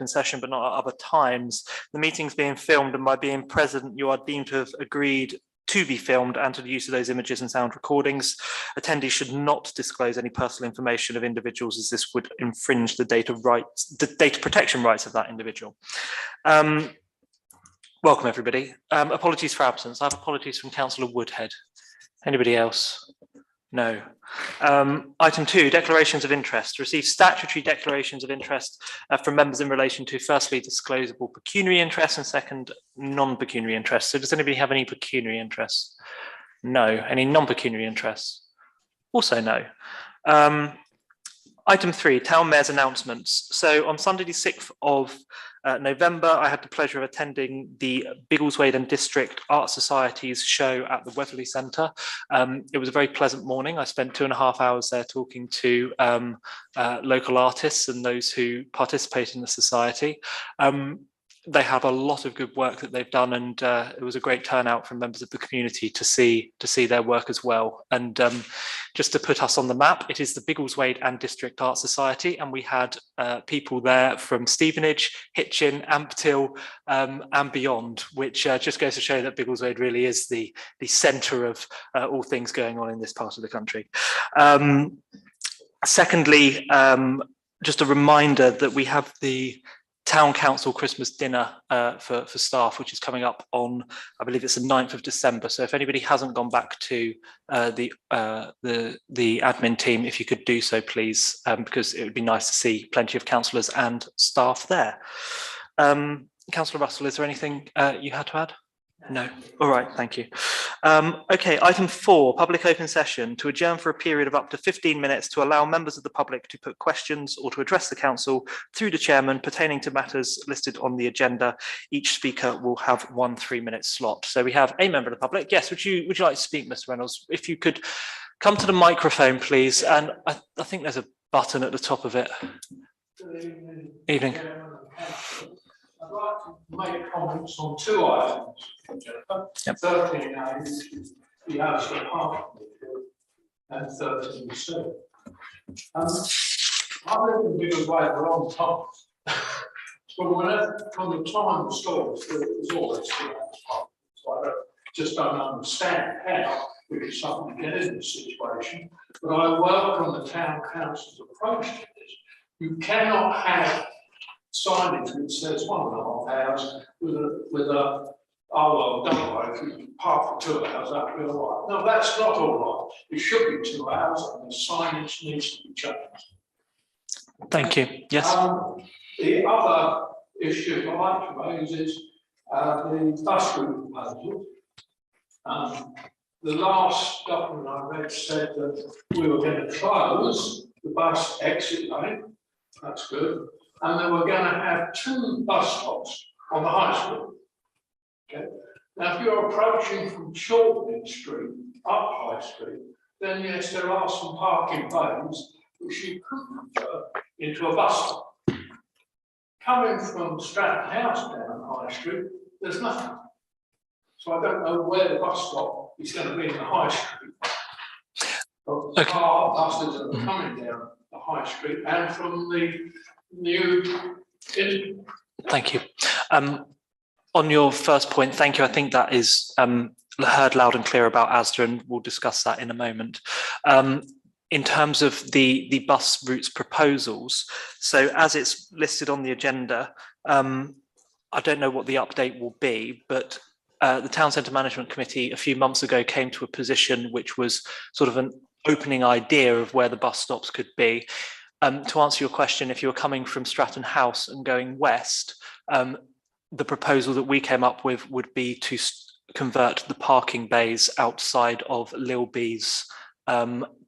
session but not at other times. The meeting's being filmed, and by being present you are deemed to have agreed to be filmed and to the use of those images and sound recordings. Attendees should not disclose any personal information of individuals, as this would infringe the data protection rights of that individual. Welcome everybody. Apologies for absence. I have apologies from Councillor Woodhead. Anybody else? No. Item 2, declarations of interest. Receive statutory declarations of interest from members in relation to, firstly, disclosable pecuniary interests, and second, non-pecuniary interests. So does anybody have any pecuniary interests? No. Any non-pecuniary interests? Also no. Item 3, Town Mayor's announcements. So on Sunday the 6th of November, I had the pleasure of attending the Biggleswade and District Art Society's show at the Weatherly Centre. It was a very pleasant morning. I spent 2.5 hours there talking to local artists and those who participate in the society. They have a lot of good work that they've done, and it was a great turnout from members of the community to see their work as well. And just to put us on the map, it is the Biggleswade and District Art Society, and we had people there from Stevenage, Hitchin, Ampthill, and beyond, which just goes to show that Biggleswade really is the centre of all things going on in this part of the country. Secondly, just a reminder that we have the Town Council Christmas dinner for staff, which is coming up on, I believe it's the 9th of December. So if anybody hasn't gone back to the admin team, if you could do so, please, because it would be nice to see plenty of councillors and staff there. Councillor Russell, is there anything you had to add? No. All right, thank you. Okay, item 4, public open session, to adjourn for a period of up to 15 minutes to allow members of the public to put questions or to address the council through the chairman pertaining to matters listed on the agenda. Each speaker will have 1 3-minute slot. So we have a member of the public. Yes, would you like to speak, Mr. Reynolds? If you could come to the microphone, please. And I think there's a button at the top of it. Evening. I'd like to make comments on 2 items. Yep. 13A is the Ashley Park and 13C. I live in Biggleswade for a long time. But whenever, from the time the store was built, it was always Park. So I just don't understand how we could suddenly get in this situation. But I welcome the town council's approach to this. You cannot have signage which says 1.5 hours with a oh well, don't worry, if you park for 2 hours, that'll be all right. No, that's not all right. It should be 2 hours, and the signage needs to be changed. Thank you. Yes. The other issue I'd like to raise is the bus route proposal. The last document I read said that we were going to close the bus exit lane. That's good. And they were going to have 2 bus stops on the high street. Okay. Now, if you're approaching from Shortland Street up High Street, then yes, there are some parking bays which you could convert into a bus stop. Coming from Stratton House down High Street, there's nothing. So I don't know where the bus stop is going to be in the High Street. But the car buses that are coming down the High Street and from the new. Thank you. On your first point, thank you. I think that is heard loud and clear about ASDA, and we'll discuss that in a moment. In terms of the bus routes proposals, so as it's listed on the agenda, I don't know what the update will be, but the Town Centre Management Committee a few months ago came to a position which was sort of an opening idea of where the bus stops could be. To answer your question, if you were coming from Stratton House and going west, the proposal that we came up with would be to convert the parking bays outside of Lil B's,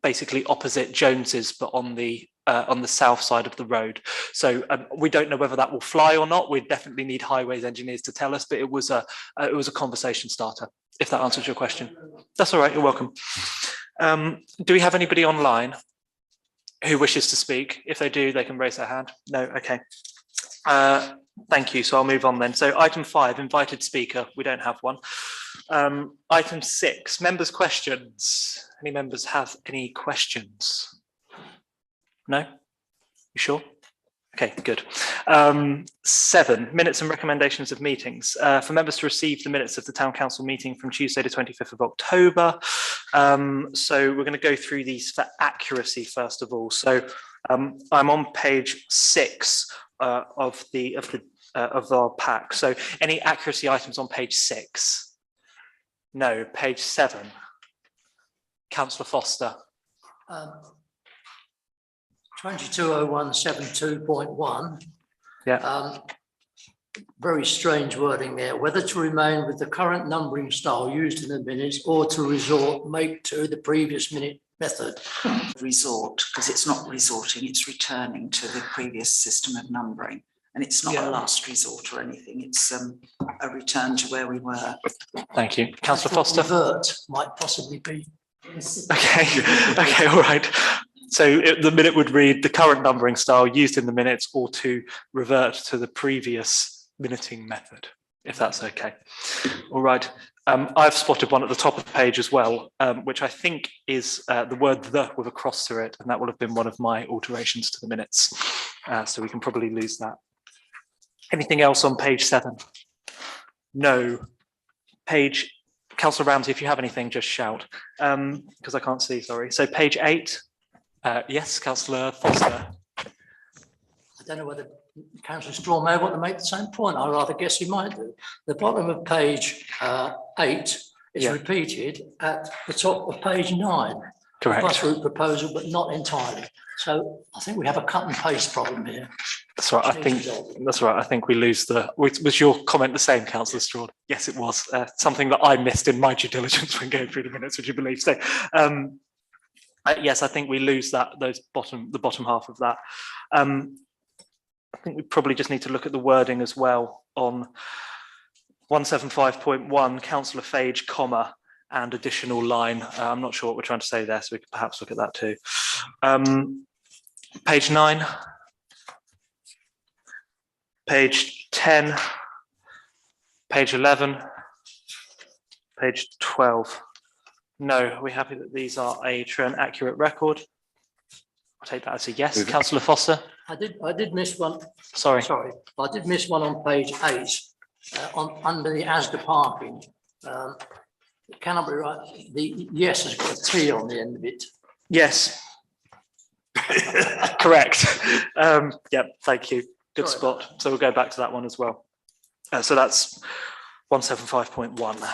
basically opposite Jones's, but on the south side of the road. So we don't know whether that will fly or not. We definitely need highways engineers to tell us, but it was a conversation starter, if that answers your question. That's all right, you're welcome. Do we have anybody online who wishes to speak? If they do, they can raise their hand. No, okay. Thank you, so I'll move on then. So item 5, invited speaker, we don't have one. Item 6, members' questions. Any members have any questions? No? You sure? Okay, good. 7, minutes and recommendations of meetings. For members to receive the minutes of the Town Council meeting from Tuesday the 25th of October. So we're going to go through these for accuracy first of all. So I'm on page 6 of our pack. So any accuracy items on page 6? No. Page 7. Councillor Foster. 220172.1. Yeah. Very strange wording there. Whether to remain with the current numbering style used in the minutes or to make to the previous minute method. Resort, because it's not resorting, it's returning to the previous system of numbering. And it's not a last resort or anything. It's a return to where we were. Thank you. Councillor Foster. Revert might possibly be. Okay. Okay. All right. So the minute would read the current numbering style used in the minutes or to revert to the previous minuting method, if that's okay. All right. I've spotted one at the top of the page as well, which I think is the word "the" with a cross through it, and that will have been one of my alterations to the minutes. So we can probably lose that. Anything else on page 7? No. Page, Councillor Ramsey, if you have anything, just shout, because I can't see, sorry. So page 8. Yes, Councillor Foster. I don't know whether Councillor Straw may want to make the same point. I rather guess he might do. The bottom of page 8 is repeated at the top of page 9. Correct. Bus route proposal, but not entirely. So I think we have a cut and paste problem here. That's right. I think that's right. I think we lose the. Was your comment the same, Councillor Straw? Yes, it was. Something that I missed in my due diligence when going through the minutes. Would you believe? So, yes, I think we lose that. The bottom half of that. I think we probably just need to look at the wording as well on 175.1. Councillor Fage, comma, and additional line. I'm not sure what we're trying to say there, so we could perhaps look at that too. Page 9. Page 10, page 11, page 12. No, are we happy that these are a true and accurate record? I'll take that as a yes. Councillor Foster? I did miss one. Sorry. I did miss one on page 8, under the Asda parking. It cannot be right. The yes has got a T on the end of it. Yes. Correct. Yep, thank you. Good spot. So we'll go back to that one as well. So that's 175.1.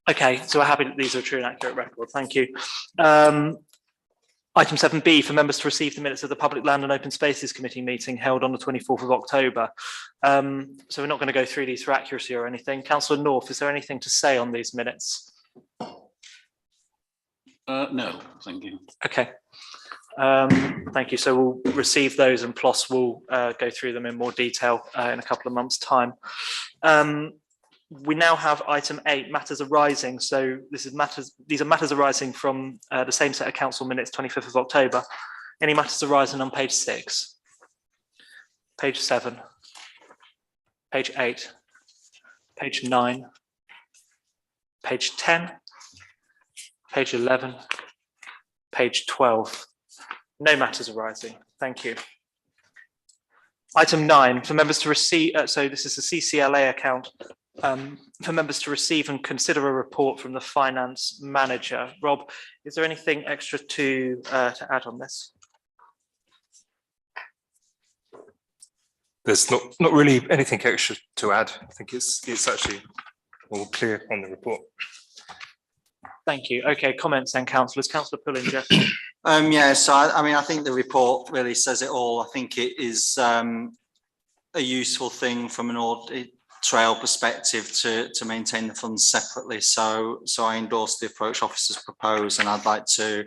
Okay, so we're happy that these are a true and accurate record. Thank you. Item 7B, for members to receive the minutes of the Public Land and Open Spaces Committee meeting held on the 24th of October. So we're not going to go through these for accuracy or anything. Councillor North, is there anything to say on these minutes? No, thank you. Okay. Thank you. So we'll receive those and PLOS will go through them in more detail in a couple of months' time. We now have item 8, matters arising. So these are matters arising from the same set of council minutes, 25th of October. Any matters arising on page 6, page 7, page 8, page 9, page 10, page 11, page 12. No matters arising. Thank you. Item 9, for members to receive, so this is a CCLA account, for members to receive and consider a report from the finance manager. Rob, is there anything extra to add on this? There's not really anything extra to add. I think it's actually all clear on the report. Thank you. Okay, comments then, councillors. Councillor Pullinger. Yeah, so I mean, I think the report really says it all. I think it is a useful thing from an audit trail perspective to maintain the funds separately. So I endorse the approach officers propose, and I'd like to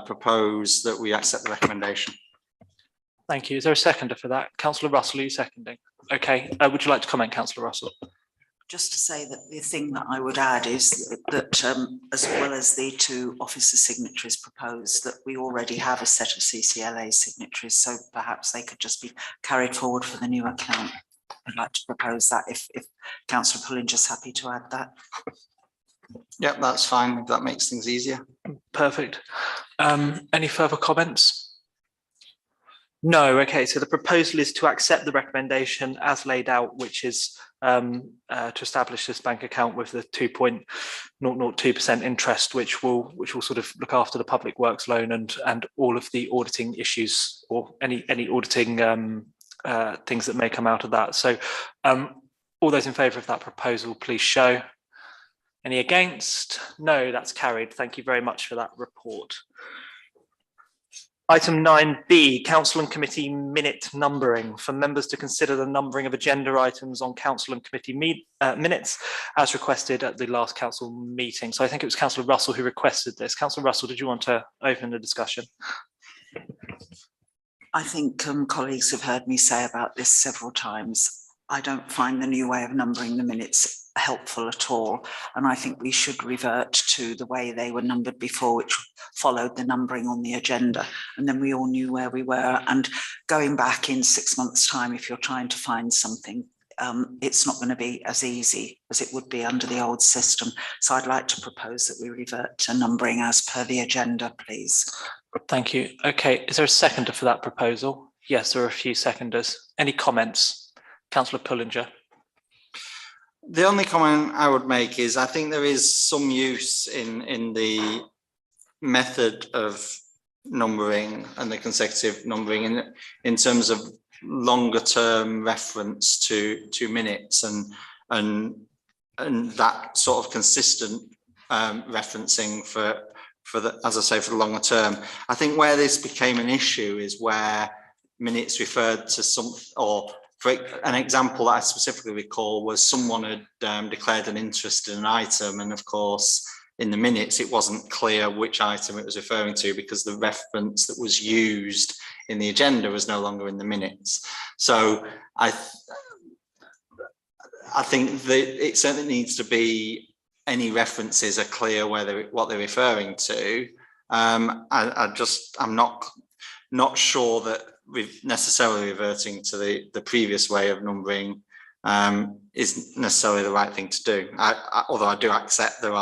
propose that we accept the recommendation. Thank you. Is there a seconder for that? Councillor Russell, are you seconding? Okay. Would you like to comment, Councillor Russell? Just to say that the thing that I would add is that as well as the 2 officer signatories proposed, that we already have a set of CCLA signatories, so perhaps they could just be carried forward for the new account. I'd like to propose that if Councillor Pullinger's happy to add that. Yep, that's fine. That makes things easier. Perfect. Any further comments? No, okay, so the proposal is to accept the recommendation as laid out, which is to establish this bank account with the 2.002% interest, which will sort of look after the public works loan and all of the auditing issues or any auditing things that may come out of that. So all those in favour of that proposal, please show. Any against? No, that's carried. Thank you very much for that report. Item 9B, Council and Committee minute numbering. For members to consider the numbering of agenda items on Council and Committee minutes as requested at the last Council meeting. So I think it was Councillor Russell who requested this. Councillor Russell, did you want to open the discussion? I think colleagues have heard me say about this several times. I don't find the new way of numbering the minutes helpful at all. And I think we should revert to the way they were numbered before, which followed the numbering on the agenda. And then we all knew where we were. And going back in 6 months' time, if you're trying to find something, it's not going to be as easy as it would be under the old system. So I'd like to propose that we revert to numbering as per the agenda, please. Thank you. Okay, is there a seconder for that proposal? Yes, there are a few seconders. Any comments? Councillor Pullinger. The only comment I would make is I think there is some use in the method of numbering and the consecutive numbering in terms of longer term reference to minutes and that sort of consistent referencing for the, as I say, for the longer term. I think where this became an issue is where minutes referred to some, or for an example that I specifically recall was someone had declared an interest in an item, and of course in the minutes it wasn't clear which item it was referring to because the reference that was used in the agenda was no longer in the minutes. So I think that it certainly needs to be any references are clear whether what they're referring to. I'm not sure that we've necessarily reverting to the previous way of numbering is necessarily the right thing to do. Although I do accept there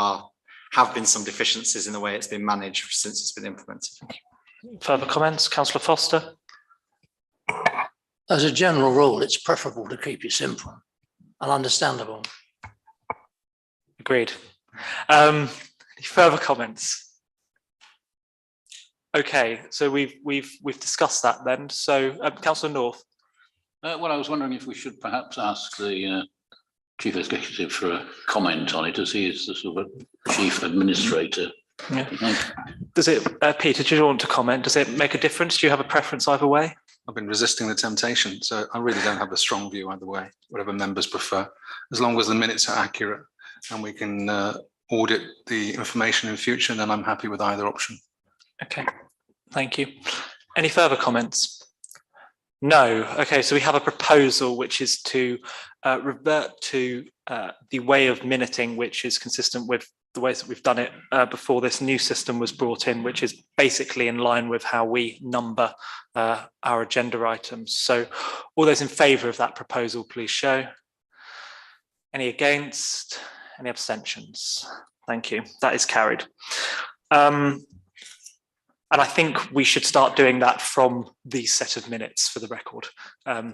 have been some deficiencies in the way it's been managed since it's been implemented. Further comments? Councillor Foster. As a general rule, it's preferable to keep it simple and understandable. Agreed. Any further comments? Okay, so we've discussed that then. So, Councillor North. Well, I was wondering if we should perhaps ask the Chief Executive for a comment on it, as he is the sort of Chief Administrator. Yeah. Does it, Peter, do you want to comment? Does it make a difference? Do you have a preference either way? I've been resisting the temptation, so I really don't have a strong view either way, whatever members prefer. As long as the minutes are accurate and we can audit the information in future, then I'm happy with either option. Okay, thank you. Any further comments? No. Okay, so we have a proposal which is to revert to the way of minuting, which is consistent with the ways that we've done it before this new system was brought in, which is basically in line with how we number our agenda items. So all those in favour of that proposal, please show. Any against? Any abstentions? Thank you. That is carried. And I think we should start doing that from these set of minutes for the record.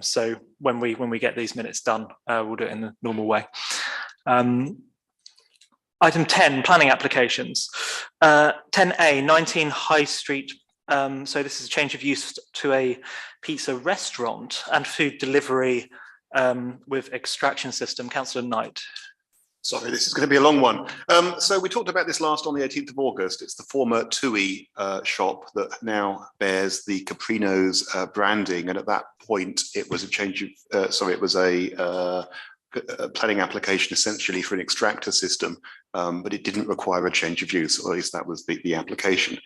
So when we get these minutes done, we'll do it in the normal way. Item 10, planning applications. 10A, 19 High Street. So this is a change of use to a pizza restaurant and food delivery with extraction system. Councillor Knight. Sorry, this is going to be a long one. So we talked about this last on the 18th of August. It's the former TUI shop that now bears the Caprino's branding. And at that point, it was a change of, it was a planning application essentially for an extractor system, but it didn't require a change of use, or at least that was the application.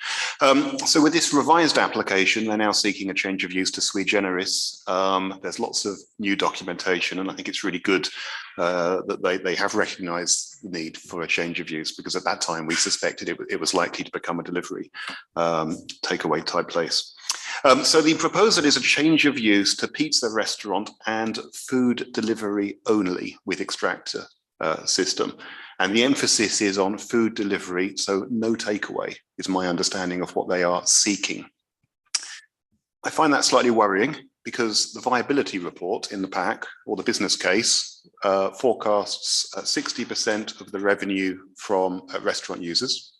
So with this revised application, they're now seeking a change of use to sui generis. There's lots of new documentation, and I think it's really good that they have recognised the need for a change of use, because at that time we suspected it was likely to become a delivery takeaway type place. So the proposal is a change of use to pizza restaurant and food delivery only with extractor system. And the emphasis is on food delivery, so no takeaway is my understanding of what they are seeking. I find that slightly worrying because the viability report in the pack, or the business case, forecasts 60% of the revenue from restaurant users.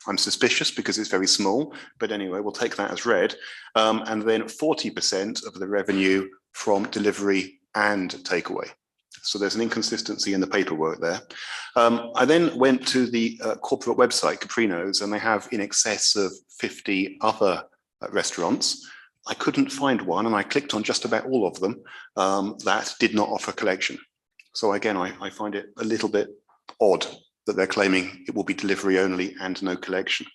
I'm suspicious because it's very small, but anyway, we'll take that as read. And then 40% of the revenue from delivery and takeaway. So there's an inconsistency in the paperwork there. I then went to the corporate website, Caprino's, and they have in excess of 50 other restaurants. I couldn't find one, and I clicked on just about all of them that did not offer collection. So again, I find it a little bit odd that they're claiming it will be delivery only and no collection.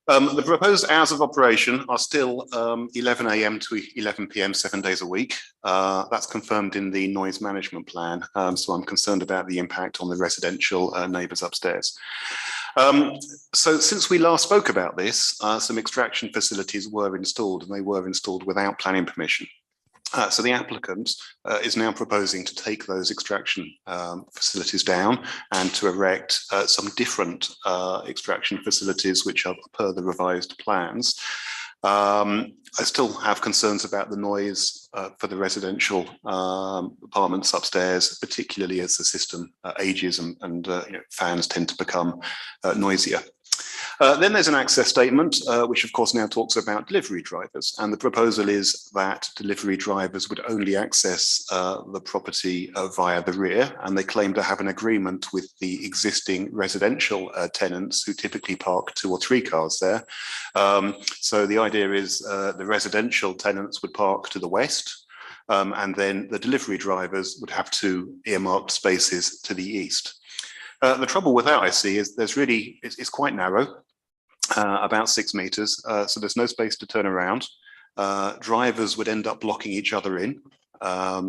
The proposed hours of operation are still 11 a.m. to 11 p.m. 7 days a week. That's confirmed in the noise management plan. So I'm concerned about the impact on the residential neighbours upstairs. So since we last spoke about this, some extraction facilities were installed, and they were installed without planning permission. So the applicant is now proposing to take those extraction facilities down and to erect some different extraction facilities which are per the revised plans. I still have concerns about the noise for the residential apartments upstairs, particularly as the system ages and you know, fans tend to become noisier. Then there's an access statement, which of course now talks about delivery drivers. And the proposal is that delivery drivers would only access the property via the rear. And they claim to have an agreement with the existing residential tenants who typically park 2 or 3 cars there. So the idea is the residential tenants would park to the west. And then the delivery drivers would have 2 earmarked spaces to the east. The trouble with that, I see, is there's really, it's quite narrow, about 6 meters, so there's no space to turn around. Drivers would end up blocking each other in,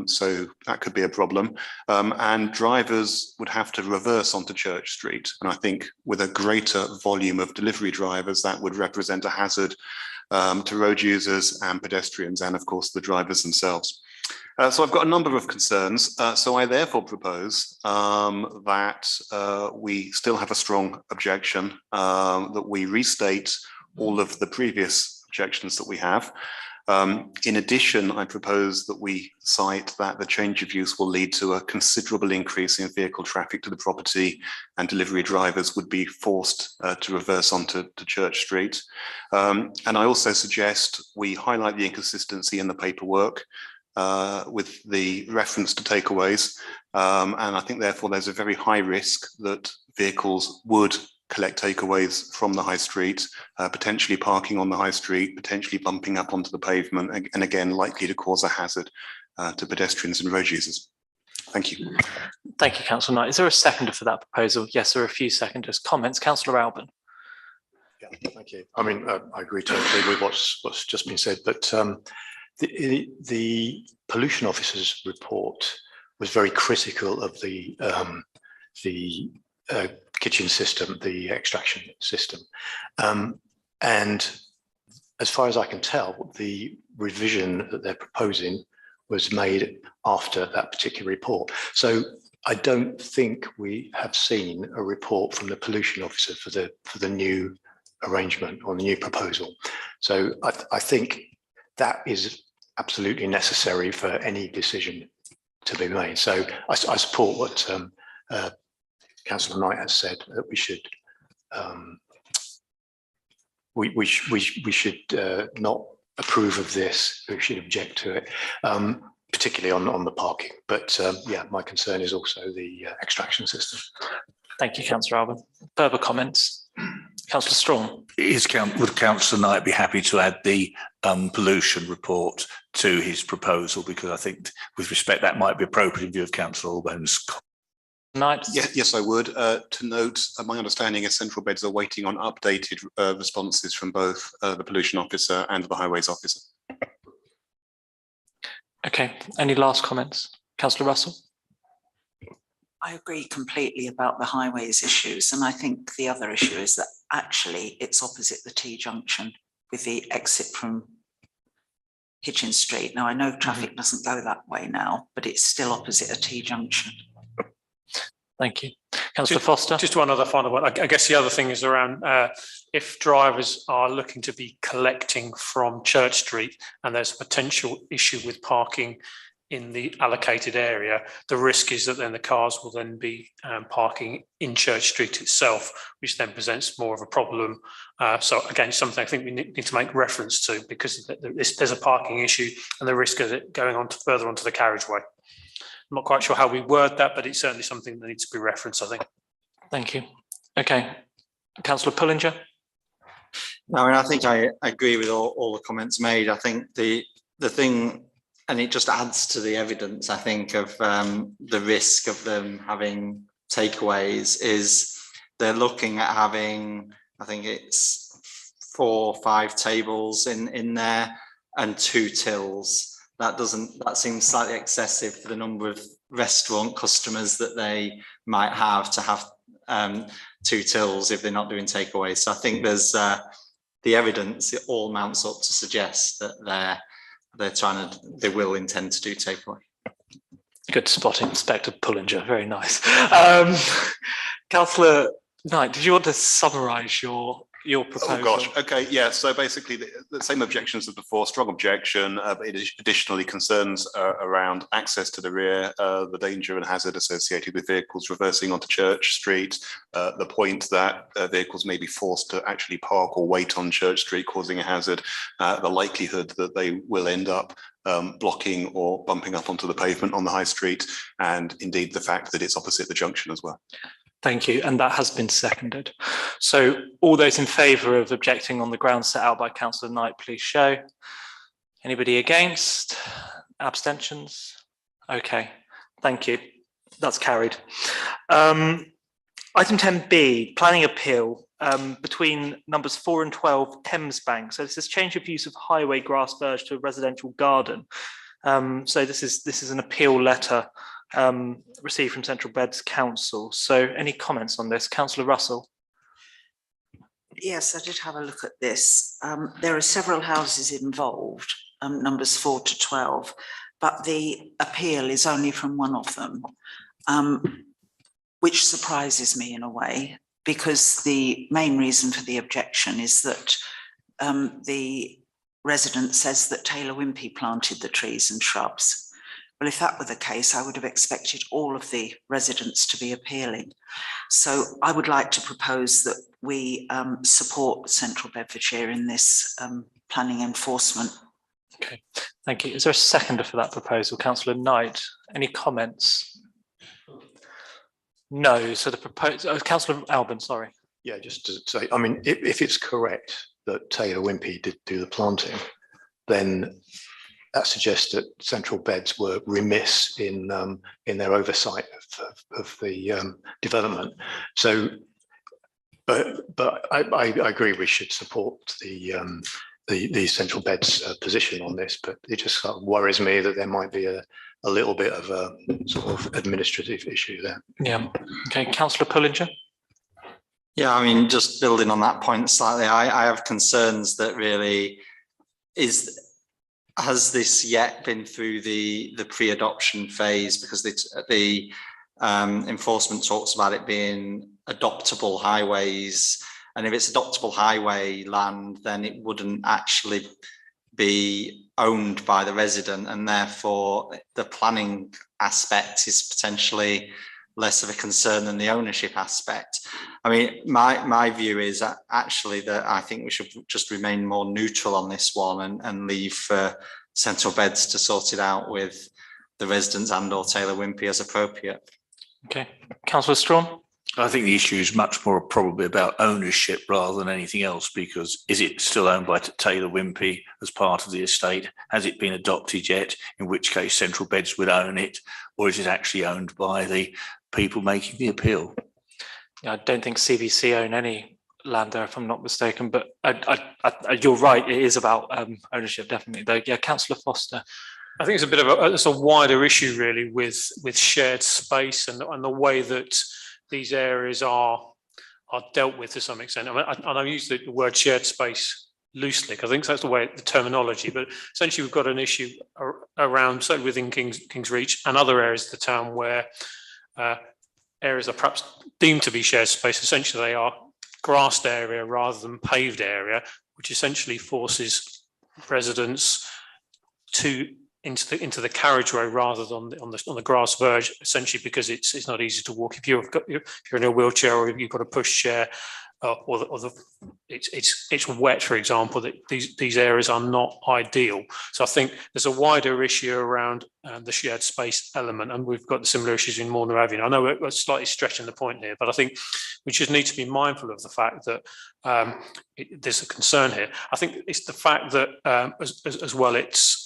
so that could be a problem. And drivers would have to reverse onto Church Street. And I think with a greater volume of delivery drivers, that would represent a hazard to road users and pedestrians, and of course the drivers themselves. So I've got a number of concerns. So I therefore propose that we still have a strong objection, that we restate all of the previous objections that we have. In addition, I propose that we cite that the change of use will lead to a considerable increase in vehicle traffic to the property, and delivery drivers would be forced to reverse onto Church Street. And I also suggest we highlight the inconsistency in the paperwork with the reference to takeaways. And I think therefore there's a very high risk that vehicles would collect takeaways from the high street, potentially parking on the high street, potentially bumping up onto the pavement, and again, likely to cause a hazard to pedestrians and road users. Thank you. Thank you, Councillor Knight. Is there a seconder for that proposal? Yes, there are a few seconders. Comments, Councillor Alban. Yeah, thank you. I mean, I agree totally with what's just been said, but the pollution officer's report was very critical of the kitchen system, the extraction system. And as far as I can tell, the revision that they're proposing was made after that particular report. So I don't think we have seen a report from the pollution officer for the new arrangement or the new proposal. So I think that is absolutely necessary for any decision to be made. So I support what Councillor Knight has said, that we should we should not approve of this. We should object to it, particularly on the parking. But yeah, my concern is also the extraction system. Thank you, Councillor Alban. Further comments? Councillor Strong. Would Councillor Knight be happy to add the pollution report to his proposal? Because I think, with respect, that might be appropriate in view of Councillor Alban's. Knight. Yes, I would. To note, my understanding is Central Beds are waiting on updated responses from both the pollution officer and the highways officer. Okay. Any last comments? Councillor Russell. I agree completely about the highways issues, and I think the other issue is that actually it's opposite the T-junction with the exit from Hitchin Street. Now I know traffic doesn't go that way now, but it's still opposite a T-junction. Thank you. Councillor Foster. Just one other final one. I guess the other thing is around if drivers are looking to be collecting from Church Street and there's a potential issue with parking in the allocated area, the risk is that then the cars will then be parking in Church Street itself, which then presents more of a problem. So again, something I think we need to make reference to, because there's a parking issue and the risk of it going on further onto the carriageway. I'm not quite sure how we word that, but it's certainly something that needs to be referenced, I think. Thank you. Okay. Councillor Pullinger. No, I think I agree with all the comments made. I think the thing, and it just adds to the evidence, I think, of the risk of them having takeaways, is they're looking at having, I think it's 4 or 5 tables in there and 2 tills. That seems slightly excessive for the number of restaurant customers that they might have to have 2 tills if they're not doing takeaways. So I think there's the evidence, it all mounts up to suggest that they will intend to do takeaway. Good spotting, Inspector Pullinger. Very nice. Councillor Knight, did you want to summarise your proposal? Oh gosh, okay, yeah, so basically the same objections as before, strong objection, but it additionally concerns around access to the rear, the danger and hazard associated with vehicles reversing onto Church Street, the point that vehicles may be forced to actually park or wait on Church Street, causing a hazard, the likelihood that they will end up blocking or bumping up onto the pavement on the high street, and indeed the fact that it's opposite the junction as well. Thank you, and that has been seconded. So all those in favour of objecting on the grounds set out by Councillor Knight, please show. Anybody against? Abstentions? Okay, thank you. That's carried. Item 10B, planning appeal between numbers 4 and 12, Thames Bank. So this is change of use of highway grass verge to a residential garden. So this is an appeal letter received from Central Beds Council. So any comments on this? Councillor Russell. Yes, I did have a look at this. There are several houses involved, numbers 4 to 12, but the appeal is only from one of them, which surprises me in a way, because the main reason for the objection is that the resident says that Taylor Wimpey planted the trees and shrubs. Well, if that were the case, I would have expected all of the residents to be appealing. So I would like to propose that we support Central Bedfordshire in this planning enforcement. Okay, thank you. Is there a seconder for that proposal? Councillor Knight, any comments? No, so the proposal, Councillor Alban, sorry. Yeah, just to say, I mean, if it's correct that Taylor Wimpey did do the planting, then that suggests that Central Beds were remiss in their oversight of the development. So, but I agree we should support the Central Beds position on this. But it just sort of worries me that there might be a little bit of a sort of administrative issue there. Yeah. Okay, Councillor Pullinger. Yeah, I mean, just building on that point slightly, I have concerns that really has this yet been through the pre-adoption phase, because the enforcement talks about it being adoptable highways, and if it's adoptable highway land, then it wouldn't actually be owned by the resident, and therefore the planning aspect is potentially less of a concern than the ownership aspect. I mean, my view is actually that I think we should just remain more neutral on this one and leave Central Beds to sort it out with the residents and or Taylor Wimpey as appropriate. Okay, Councillor Strawn. I think the issue is much more probably about ownership rather than anything else, because is it still owned by Taylor Wimpey as part of the estate? Has it been adopted yet? In which case Central Beds would own it, or is it actually owned by the people making the appeal? Yeah, I don't think CVC own any land there, if I'm not mistaken, but you're right, it is about ownership, definitely. Though, yeah, Councillor Foster. I think it's a bit of it's a wider issue really with shared space and the way that these areas are dealt with to some extent. I mean, I use the word shared space loosely, because I think that's the terminology, but essentially we've got an issue around, certainly within King's Reach and other areas of the town, where areas are perhaps deemed to be shared space, essentially they are grassed area rather than paved area, which essentially forces residents into the carriageway rather than on the grass verge, essentially because it's not easy to walk if you're in a wheelchair or if you've got a push chair, it's wet, for example. That these areas are not ideal. So I think there's a wider issue around the shared space element, and we've got similar issues in Maunders Avenue. I know we're slightly stretching the point here, but I think we just need to be mindful of the fact that there's a concern here. I think it's the fact that as well, it's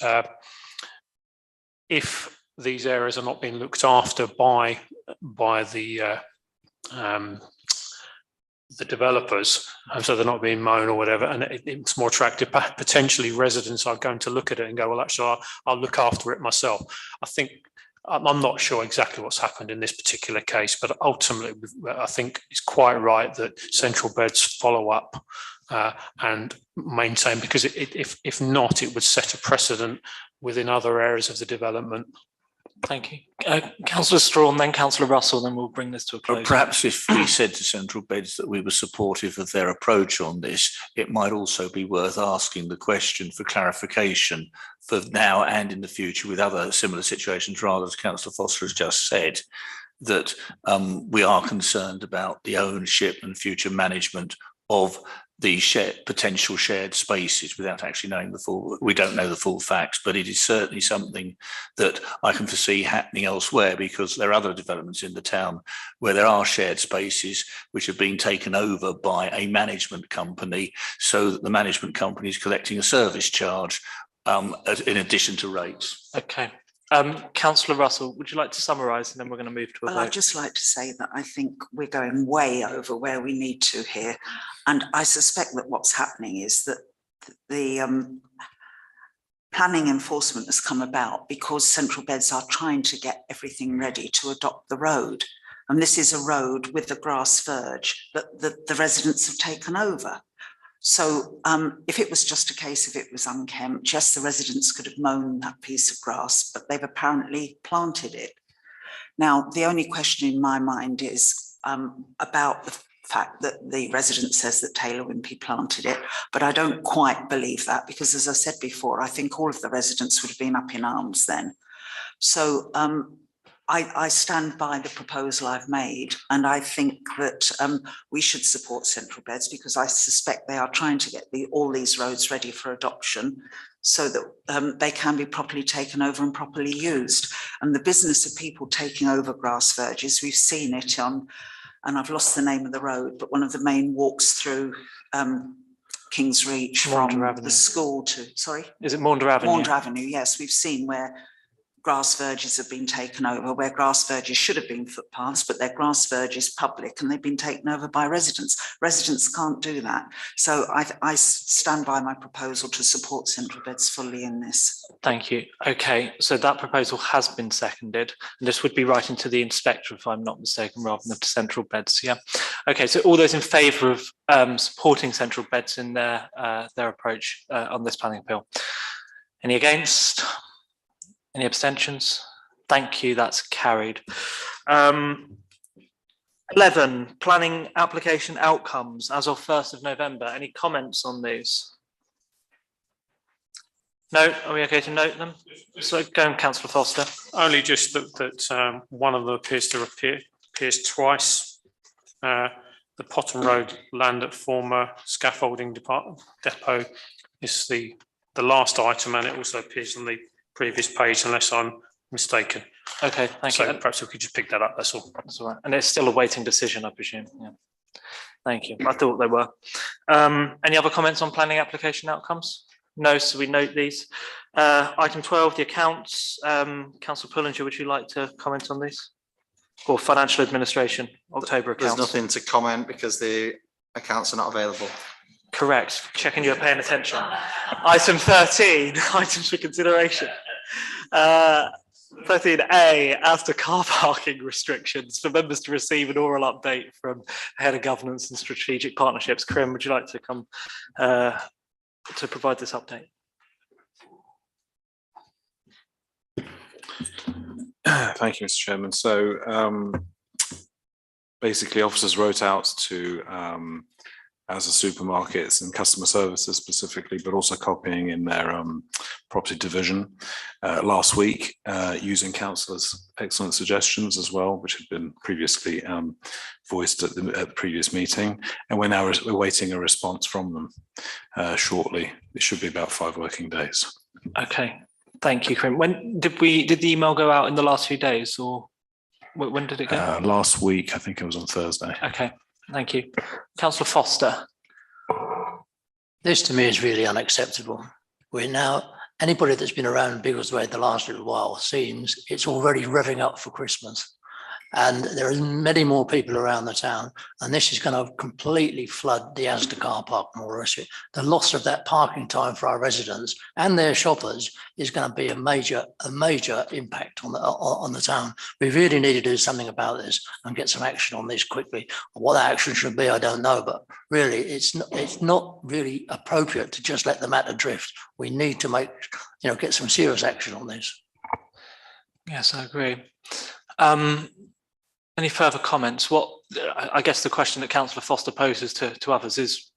if these areas are not being looked after by the developers, and so they're not being mown or whatever, and it's more attractive, potentially residents are going to look at it and go, well, actually, I'll look after it myself. I think, I'm not sure exactly what's happened in this particular case, but ultimately, I think it's quite right that Central Beds follow up and maintain, because if not, it would set a precedent within other areas of the development. Thank you. Councillor Strawn, then Councillor Russell, then we'll bring this to a close. Perhaps if we said to Central Beds that we were supportive of their approach on this, it might also be worth asking the question for clarification for now and in the future with other similar situations, rather, as Councillor Foster has just said, that we are concerned about the ownership and future management of the potential shared spaces without actually knowing we don't know the full facts, but it is certainly something that I can foresee happening elsewhere, because there are other developments in the town where there are shared spaces which have been taken over by a management company, so that the management company is collecting a service charge in addition to rates. Okay. Councillor Russell, would you like to summarise, and then we're going to move to a vote? I'd just like to say that I think we're going way over where we need to here. And I suspect that what's happening is that the planning enforcement has come about because Central Beds are trying to get everything ready to adopt the road. And this is a road with the grass verge that the residents have taken over. So if it was just a case of it was unkempt, yes, the residents could have mown that piece of grass, but they've apparently planted it. Now, the only question in my mind is about the fact that the resident says that Taylor Wimpey planted it, but I don't quite believe that, because as I said before, I think all of the residents would have been up in arms then. So I stand by the proposal I've made, and I think that we should support Central Beds, because I suspect they are trying to get all these roads ready for adoption so that they can be properly taken over and properly used. And the business of people taking over grass verges, we've seen it on, and I've lost the name of the road, but one of the main walks through King's Reach from the school to, sorry? Is it Maunders Avenue? Maunders Avenue, yes. We've seen where grass verges have been taken over, where grass verges should have been footpaths, but their grass verge is public and they've been taken over by residents. Residents can't do that. So I stand by my proposal to support Central Beds fully in this. Thank you. Okay, so that proposal has been seconded, and this would be writing to the inspector, if I'm not mistaken, rather than to Central Beds. Yeah. Okay, so all those in favour of supporting Central Beds in their approach on this planning appeal? Any against? Any abstentions? Thank you, that's carried. 11, planning application outcomes as of 1st of November. Any comments on these? No, are we okay to note them? So go on, Councillor Foster. Only just that one of them appears twice. The Potton Road land at former scaffolding depot is the last item, and it also appears on the previous page, unless I'm mistaken. Okay, thank you. Perhaps we could just pick that up, that's all. That's all right. And it's still a waiting decision, I presume. Yeah. Thank you. I thought they were. Any other comments on planning application outcomes? No, so we note these. Item 12, the accounts. Councillor Pullinger, would you like to comment on these? Or financial administration, October accounts? There's nothing to comment because the accounts are not available. Correct. Checking you're paying attention. Item 13, items for consideration. 13A, as to car parking restrictions, for members to receive an oral update from the Head of Governance and Strategic Partnerships. Krim, would you like to come to provide this update? Thank you, Mr. Chairman. So basically officers wrote out to as the supermarkets and customer services specifically, but also copying in their property division last week, using councillors' excellent suggestions as well, which had been previously voiced at the previous meeting. And we're now awaiting a response from them shortly. It should be about 5 working days. Okay, thank you, Corinne. When did the email go out in the last few days, or when did it go? Last week, I think it was on Thursday. Okay, thank you. Councillor Foster. This to me is really unacceptable. We're now, anybody that's been around Biggleswade the last little while seems it's already revving up for Christmas. And there are many more people around the town, and this is going to completely flood the Asda car park and all the rest of it. The loss of that parking time for our residents and their shoppers is going to be a major impact on the town. We really need to do something about this and get some action on this quickly. What that action should be, I don't know, but really it's not really appropriate to just let the matter drift. We need to get some serious action on this. Yes, I agree. Any further comments? I guess the question that Councillor Foster poses to others is,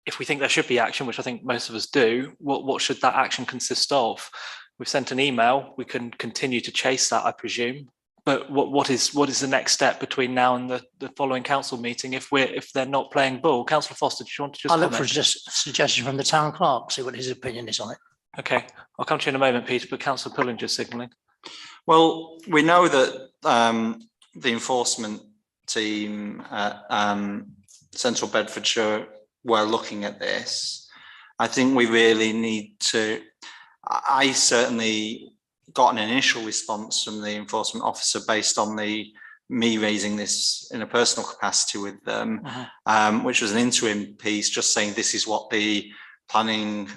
if we think there should be action, which I think most of us do, what should that action consist of? We've sent an email. We can continue to chase that, I presume. But what is the next step between now and the following council meeting if they're not playing ball? Councillor Foster, do you want to just? I'll look for a suggestion from the town clerk, see what his opinion is on it. Okay, I'll come to you in a moment, Peter. But Councillor Pullinger's signalling. Well, we know that the enforcement team at Central Bedfordshire were looking at this. I think we really need to, I certainly got an initial response from the enforcement officer based on me raising this in a personal capacity with them, which was an interim piece just saying this is what the planning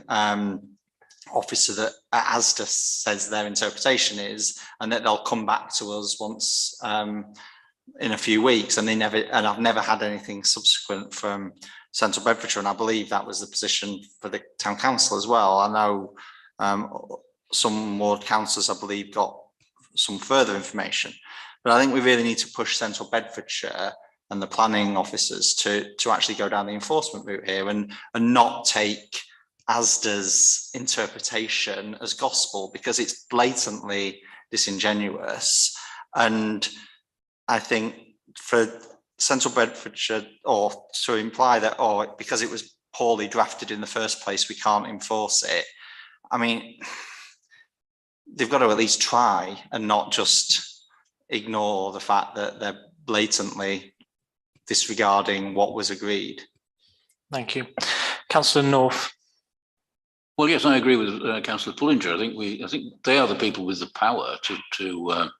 officer that at Asda says their interpretation is, and that they'll come back to us once in a few weeks. And I've never had anything subsequent from Central Bedfordshire, and I believe that was the position for the town council as well. I know some ward councillors, I believe, got some further information, but I think we really need to push Central Bedfordshire and the planning officers to actually go down the enforcement route here and not take Asda's interpretation as gospel, because it's blatantly disingenuous. And I think for Central Bedfordshire, or to imply that, because it was poorly drafted in the first place, we can't enforce it. I mean, they've got to at least try and not just ignore the fact that they're blatantly disregarding what was agreed. Thank you. Councillor North. Well, yes, I agree with Councillor Pullinger. I think they are the people with the power to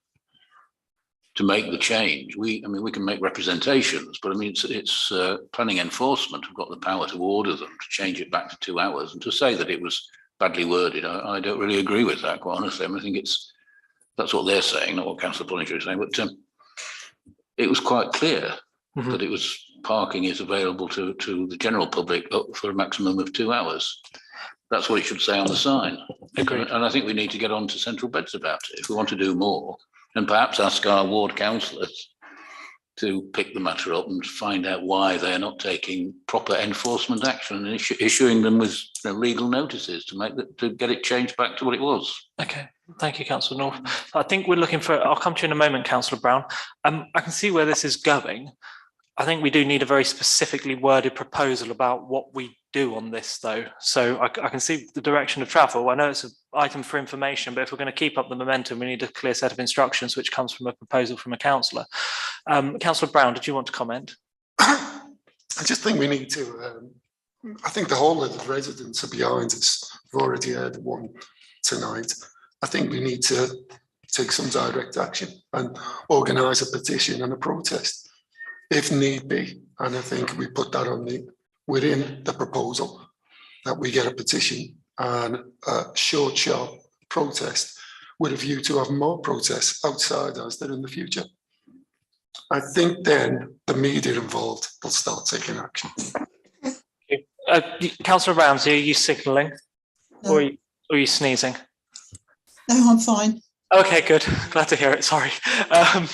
make the change. We can make representations, but I mean, it's planning enforcement have got the power to order them to change it back to 2 hours, and to say that it was badly worded, I don't really agree with that, quite honestly. I mean, I think that's what they're saying, not what Councillor Pullinger is saying. But it was quite clear that it was parking is available to the general public up for a maximum of 2 hours. That's what it should say on the sign. Agreed. And I think we need to get on to Central Beds about it if we want to do more, and perhaps ask our ward councillors to pick the matter up and find out why they're not taking proper enforcement action and issuing them with legal notices to get it changed back to what it was. Okay, thank you, Councillor North. I think we're looking for, I'll come to you in a moment, Councillor Brown. I can see where this is going. I think we do need a very specifically worded proposal about what we do on this, though. So I can see the direction of travel. I know it's an item for information, but if we're going to keep up the momentum, we need a clear set of instructions, which comes from a proposal from a councillor. Councillor Brown, did you want to comment? I just think we need to, I think the whole of the residents are behind us. We've already heard one tonight. I think we need to take some direct action and organise a petition and a protest if need be. And I think we put that on within the proposal, that we get a petition and a short, sharp protest with a view to have more protests outside Asda in the future. I think then the media involved will start taking action. Councillor Ramsey, are you signalling? No. Or are you sneezing? No, I'm fine. Okay, good. Glad to hear it. Sorry. Had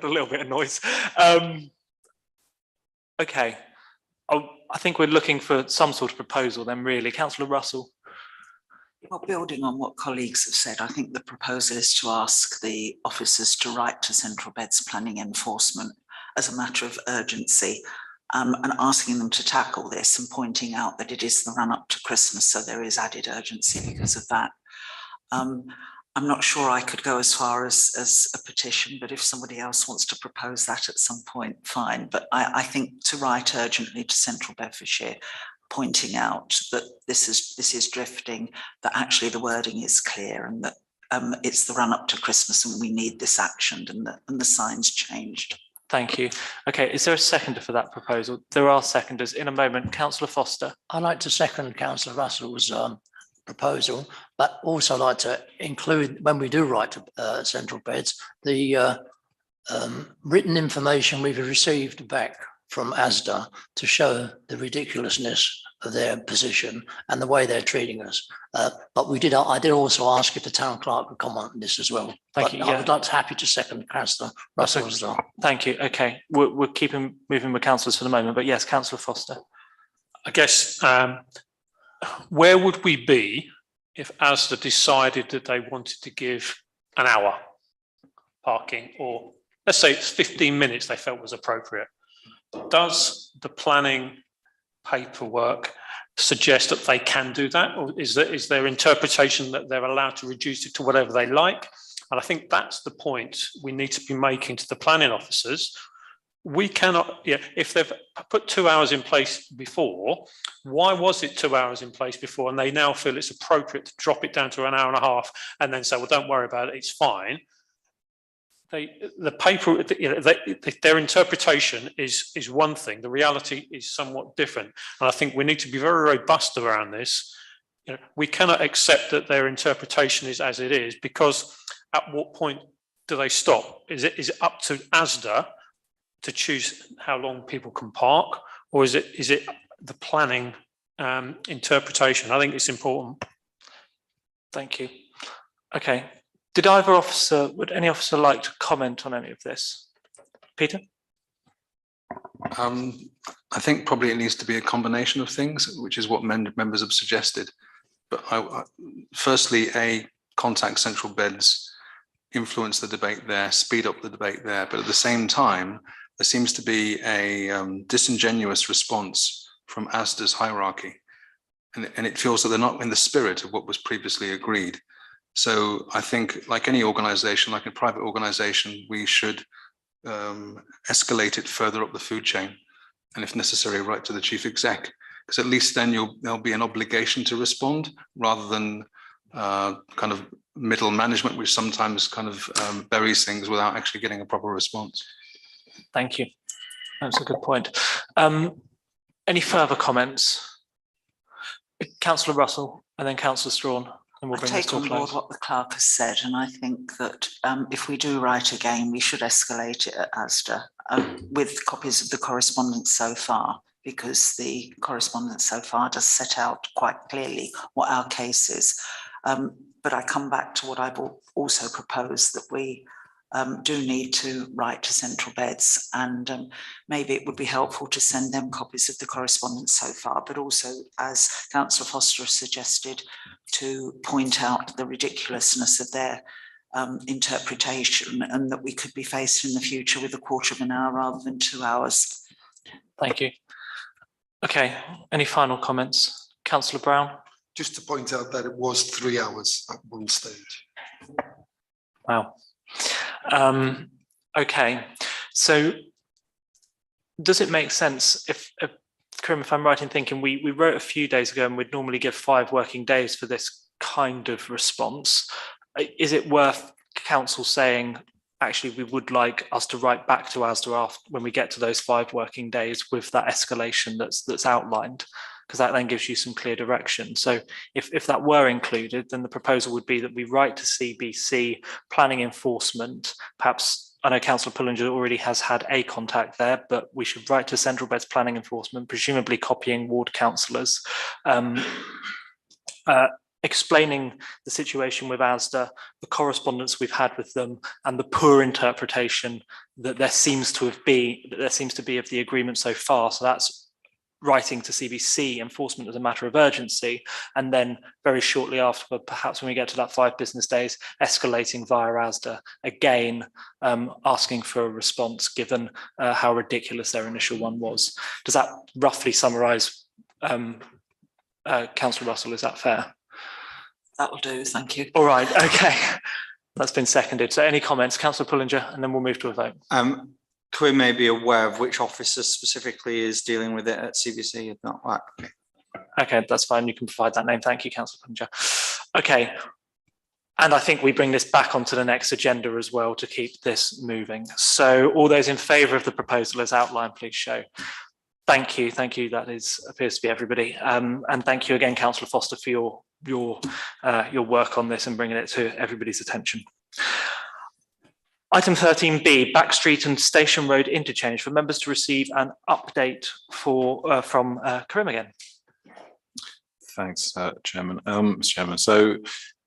a little bit of noise. Okay. I think we're looking for some sort of proposal then, really. Councillor Russell. Well, building on what colleagues have said, I think the proposal is to ask the officers to write to Central Beds Planning Enforcement as a matter of urgency, and asking them to tackle this and pointing out that it is the run up to Christmas, so there is added urgency because of that. I'm not sure I could go as far as a petition, but if somebody else wants to propose that at some point, fine. But I think to write urgently to Central Bedfordshire, pointing out that this is drifting, that actually the wording is clear and that it's the run up to Christmas and we need this actioned and the signs changed. Thank you. Okay, is there a seconder for that proposal? There are seconders. In a moment, Councillor Foster. I'd like to second Councillor Russell's proposal, but also like to include, when we do write to Central Beds, the written information we've received back from ASDA to show the ridiculousness of their position and the way they're treating us. But I did also ask if the town clerk would comment on this as well. Thank you. I would like to happy to second Councillor Russell as well. Thank you. Okay, we're keeping moving with councillors for the moment, but yes, Councillor Foster. I guess where would we be if ASDA decided that they wanted to give an hour parking, or let's say it's 15 minutes they felt was appropriate? Does the planning paperwork suggest that they can do that, or is there interpretation that they're allowed to reduce it to whatever they like? And I think that's the point we need to be making to the planning officers. We cannot, if they've put 2 hours in place before, why was it 2 hours in place before and they now feel it's appropriate to drop it down to an hour and a half and then say, well, don't worry about it, it's fine. Their interpretation is one thing, the reality is somewhat different. And I think we need to be very robust around this. We cannot accept that their interpretation is as it is, because at what point do they stop? Is it up to ASDA to choose how long people can park, or is it the planning interpretation? I think it's important. Thank you. Okay. Would any officer like to comment on any of this? Peter? I think probably it needs to be a combination of things, which is what members have suggested. But firstly, contact Central Beds, influence the debate there, speed up the debate there. But at the same time, there seems to be a disingenuous response from ASDA's hierarchy. And it feels that they're not in the spirit of what was previously agreed. So I think, like any organization, like a private organization, we should escalate it further up the food chain, and if necessary, right to the chief exec, because at least then there'll be an obligation to respond, rather than kind of middle management, which sometimes kind of buries things without actually getting a proper response. Thank you. That's a good point. Any further comments? Councillor Russell and then Councillor Strawn. And we'll bring this take to a on board close. what the clerk has said, and I think that if we do write again, we should escalate it at ASDA with copies of the correspondence so far, because the correspondence so far does set out quite clearly what our case is. But I come back to what I've also proposed, that we do need to write to Central Beds, and maybe it would be helpful to send them copies of the correspondence so far, but also, as Councillor Foster has suggested, to point out the ridiculousness of their interpretation, and that we could be faced in the future with a quarter of an hour rather than 2 hours. Thank you. Okay, any final comments? Councillor Brown? Just to point out that it was 3 hours at one stage. Wow. Okay, so does it make sense if I'm right in thinking we wrote a few days ago and we'd normally give 5 working days for this kind of response? Is it worth council saying, actually, we would like us to write back to ASDA when we get to those 5 working days with that escalation that's outlined? Because that then gives you some clear direction. So if that were included, then the proposal would be that we write to CBC planning enforcement. Perhaps, I know Councillor Pullinger already has had a contact there, but we should write to Central Beds planning enforcement, presumably copying ward councillors, explaining the situation with ASDA, the correspondence we've had with them, and the poor interpretation that there seems to be of the agreement so far. So that's writing to CBC enforcement as a matter of urgency, and then very shortly after, perhaps when we get to that 5 business days, escalating via ASDA again, asking for a response given how ridiculous their initial one was. Does that roughly summarise, Councillor Russell, is that fair? That will do, thank you. All right, okay. That's been seconded. So any comments, Councillor Pullinger, and then we'll move to a vote. Could we may be aware of which officer specifically is dealing with it at CBC, if not that? Okay, that's fine. You can provide that name. Thank you, Councillor Pullinger. Okay. And I think we bring this back onto the next agenda as well to keep this moving. So all those in favour of the proposal as outlined, please show. Thank you. Thank you. That appears to be everybody. And thank you again, Councillor Foster, for your work on this and bringing it to everybody's attention. Item 13B, Backstreet and Station Road interchange, for members to receive an update from Karim again. Thanks, Chairman. Mr. Chairman, so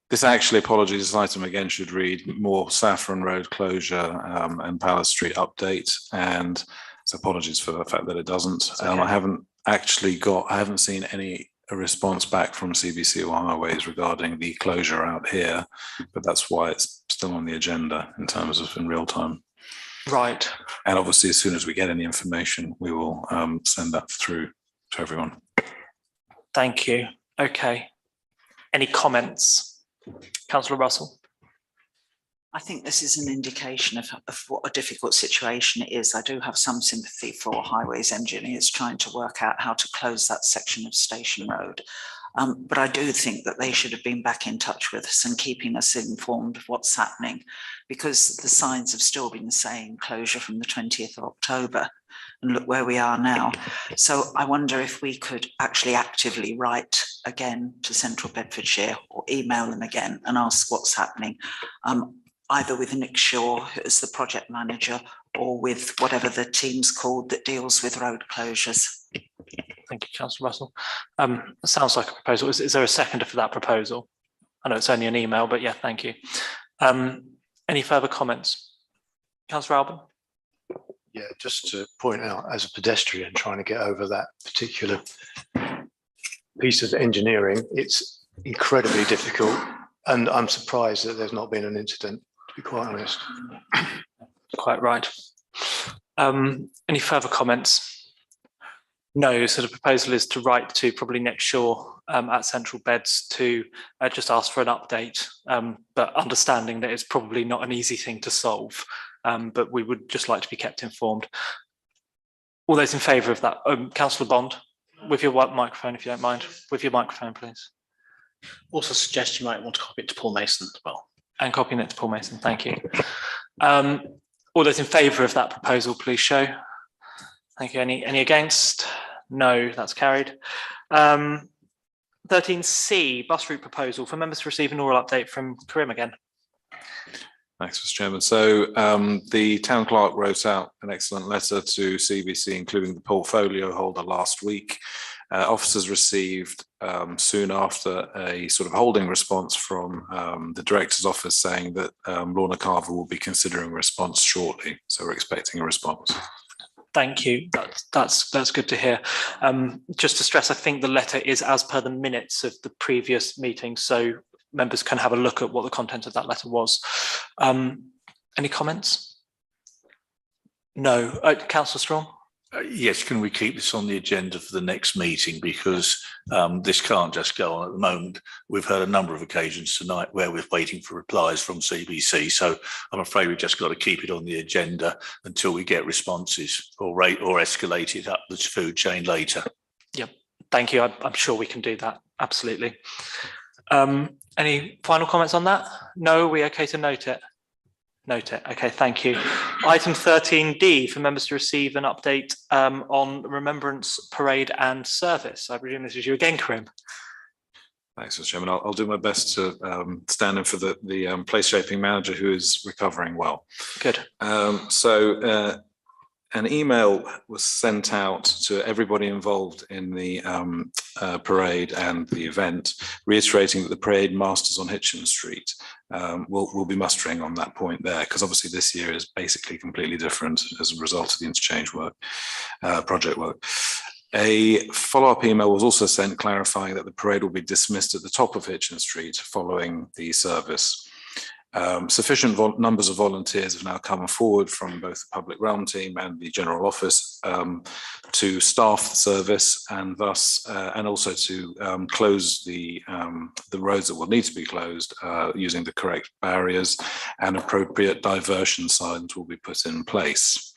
this actually, apologies, this item again should read more Saffron Road closure and Palace Street update, and so apologies for the fact that it doesn't. Okay. I haven't seen any response back from CBC or Highways regarding the closure out here, but that's why it's still on the agenda in terms of in real time. Right. And obviously, as soon as we get any information, we will send that through to everyone. Thank you. Okay. Any comments? Councillor Russell? I think this is an indication of what a difficult situation it is. I do have some sympathy for highways engineers trying to work out how to close that section of Station Road. But I do think that they should have been back in touch with us and keeping us informed of what's happening, because the signs have still been saying closure from the 20th of October. And look where we are now. So I wonder if we could actually actively write again to Central Bedfordshire or email them again and ask what's happening. Either with Nick Shaw as the project manager or with whatever the team's called that deals with road closures. Thank you, Councillor Russell. Sounds like a proposal. Is there a seconder for that proposal? I know it's only an email, but yeah, thank you. Any further comments? Councillor Alban? Yeah, just to point out, as a pedestrian trying to get over that particular piece of engineering, it's incredibly difficult, and I'm surprised that there's not been an incident, to be quite honest. Quite right. Any further comments? No, so the proposal is to write to probably Nick Shaw at Central Beds to just ask for an update, but understanding that it's probably not an easy thing to solve, but we would just like to be kept informed. All those in favour of that, Councillor Bond, with your microphone, if you don't mind, with your microphone, please. Also suggest you might want to copy it to Paul Mason as well. And copying it to Paul Mason, thank you. All those in favour of that proposal, please show. Thank you. Any against? No, that's carried. 13C, bus route proposal, for members to receive an oral update from Karim again. Thanks, Mr. Chairman. So the town clerk wrote out an excellent letter to CBC, including the portfolio holder last week. Officers received soon after a sort of holding response from the director's office saying that Lorna Carver will be considering a response shortly. So we're expecting a response. Thank you. That's good to hear. Just to stress, I think the letter is as per the minutes of the previous meeting, so members can have a look at what the content of that letter was. Any comments? No. Councillor Strong? Yes, can we keep this on the agenda for the next meeting, because this can't just go on at the moment. We've heard a number of occasions tonight where we're waiting for replies from CBC, so I'm afraid we've just got to keep it on the agenda until we get responses, or escalate it up the food chain later. Yep, thank you. I'm sure we can do that, absolutely. Any final comments on that? No, are we okay to note it? Note it. Okay, thank you. Item 13D, for members to receive an update on Remembrance Parade and Service. I presume this is you again, Karim. Thanks, Mr. Chairman. I'll do my best to stand in for the place shaping manager who is recovering well. Good. So an email was sent out to everybody involved in the parade and the event, reiterating that the parade masters on Hitchin Street will be mustering on that point there, because obviously this year is basically completely different as a result of the interchange work, project work. A follow-up email was also sent clarifying that the parade will be dismissed at the top of Hitchin Street following the service. Sufficient numbers of volunteers have now come forward from both the public realm team and the general office to staff the service, and thus and also to close the roads that will need to be closed using the correct barriers, and appropriate diversion signs will be put in place.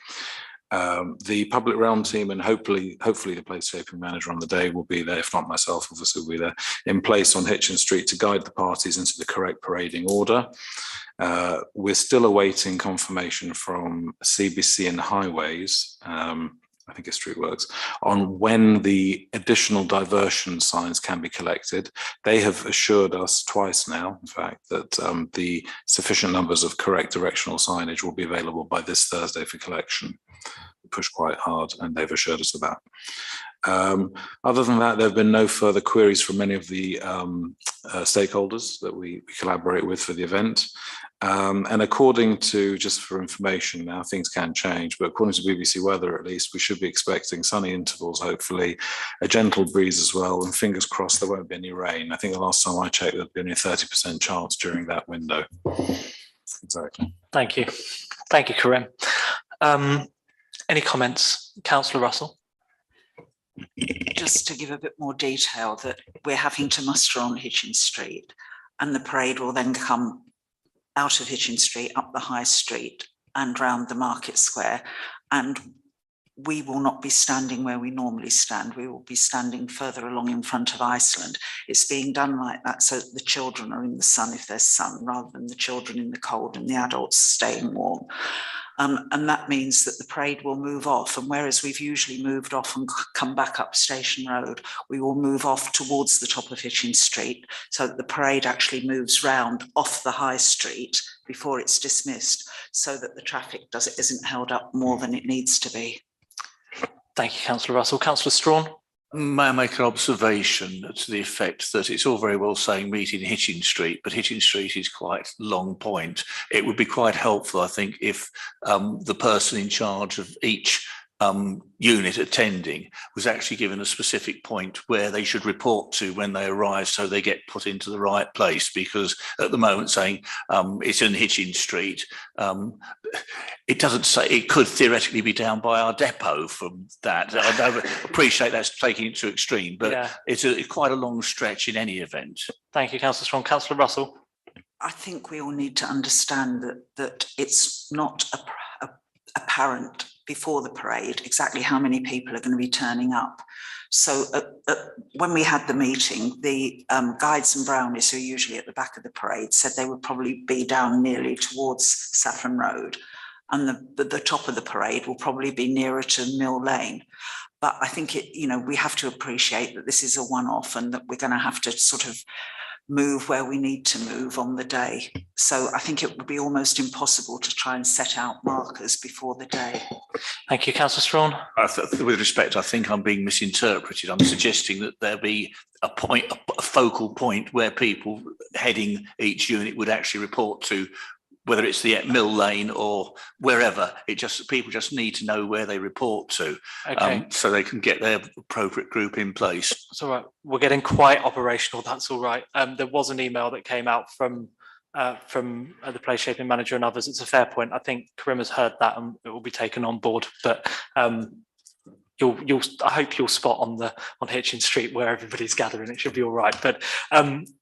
The public realm team and hopefully the place shaping manager on the day will be there, if not myself, obviously will be there in place on Hitchin Street to guide the parties into the correct parading order. We're still awaiting confirmation from CBC and Highways, I think it's Streetworks, on when the additional diversion signs can be collected. They have assured us twice now, in fact, that the sufficient numbers of correct directional signage will be available by this Thursday for collection. We push quite hard, and they've assured us of that. Other than that, there have been no further queries from any of the stakeholders that we collaborate with for the event. And according to, just for information now, things can change, but according to BBC Weather, at least, we should be expecting sunny intervals, hopefully, a gentle breeze as well, and fingers crossed there won't be any rain. I think the last time I checked, there'd be only a 30% chance during that window. Exactly. Thank you. Thank you, Karim. Any comments? Councillor Russell? Just to give a bit more detail, that we're having to muster on Hitchin Street, and the parade will then come out of Hitchin Street, up the High Street and round the Market Square. And we will not be standing where we normally stand. We will be standing further along in front of Iceland. It's being done like that so that the children are in the sun if there's sun, rather than the children in the cold and the adults staying warm. And that means that the parade will move off. And whereas we've usually moved off and come back up Station Road, we will move off towards the top of Hitchin Street, so that the parade actually moves round off the High Street before it's dismissed, so that the traffic isn't held up more than it needs to be. Thank you, Councillor Russell. Councillor Strawn? May I make an observation to the effect that it's all very well saying meet in Hitchin Street, but Hitchin Street is quite long point. It would be quite helpful, I think, if the person in charge of each unit attending was actually given a specific point where they should report to when they arrive, so they get put into the right place. Because at the moment saying it's in Hitchin Street, it doesn't say. It could theoretically be down by our depot from that. I don't appreciate that's taking it to extreme, but yeah, it's quite a long stretch in any event. Thank you, Councillor Strong. Councillor Russell? I think we all need to understand that it's not apparent before the parade exactly how many people are going to be turning up. So when we had the meeting, the guides and brownies, who are usually at the back of the parade, said they would probably be down nearly towards Saffron Road, and the top of the parade will probably be nearer to Mill Lane. But I think we have to appreciate that this is a one-off, and that we're going to have to sort of move where we need to move on the day. So I think it would be almost impossible to try and set out markers before the day. Thank you, Councillor Strawn. With respect, I think I'm being misinterpreted. I'm suggesting that there be a focal point where people heading each unit would actually report to, whether it's the Mill Lane or wherever. People just need to know where they report to, okay, so they can get their appropriate group in place. That's all right. We're getting quite operational. That's all right. There was an email that came out from the place shaping manager and others. It's a fair point. I think Karim has heard that, and it will be taken on board. But I hope you'll spot on Hitchin Street where everybody's gathering. It should be all right. But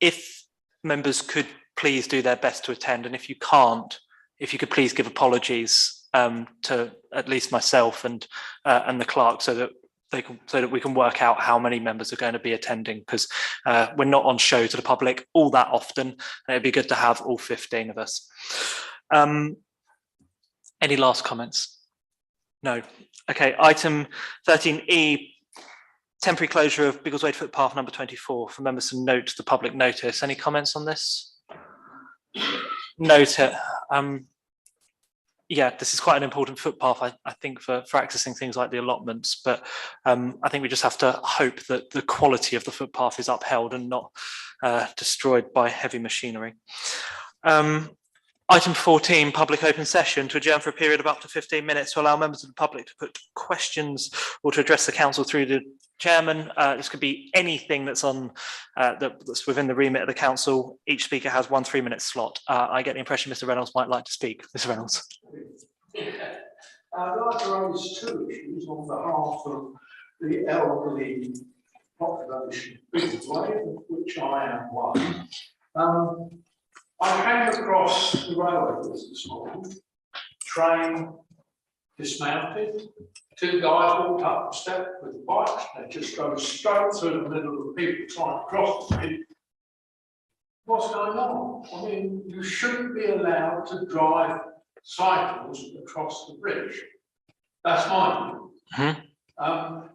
if members could please do their best to attend, and if you can't, if you could please give apologies to at least myself and the clerk, so that we can work out how many members are going to be attending, because we're not on show to the public all that often, and it'd be good to have all 15 of us. Any last comments? No. Okay, item 13E, temporary closure of Biggleswade footpath number 24 for members to note the public notice. Any comments on this? Note it. yeah, this is quite an important footpath, I think, for accessing things like the allotments. But I think we just have to hope that the quality of the footpath is upheld and not destroyed by heavy machinery. Item 14, public open session, to adjourn for a period of up to 15 minutes to allow members of the public to put questions or to address the council through the chairman. This could be anything that's on that's within the remit of the council. Each speaker has 1 3-minute slot. I get the impression Mr. Reynolds might like to speak. Mr. Reynolds. I'd like to raise 2 issues on behalf of the elderly population, of which I am one. I came across the railways this morning, train dismounted, 2 guys walked up the step with bikes, they just go straight through the middle of the people trying to cross the bridge. What's going on? I mean, you shouldn't be allowed to drive cycles across the bridge. That's my view.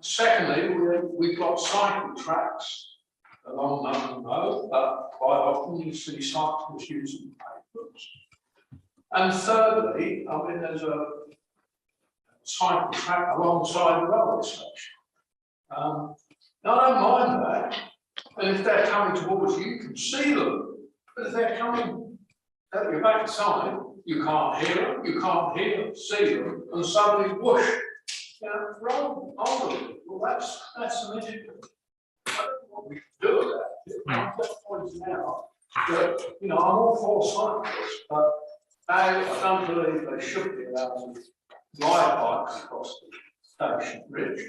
Secondly, we've got cycle tracks along London Road, but quite often you see cyclists using pavements. And thirdly, I mean, there's a cycle track alongside the railway station. Now, I don't mind that, and if they're coming towards you, you can see them. But if they're coming at your backside, you can't hear them, you can't see them, and suddenly whoosh, roll over them. Well, that's an issue. I don't know what we can do with that. I'm just pointing out that, I'm all for cyclists, but I don't believe they should be allowed to ride bikes across the station bridge.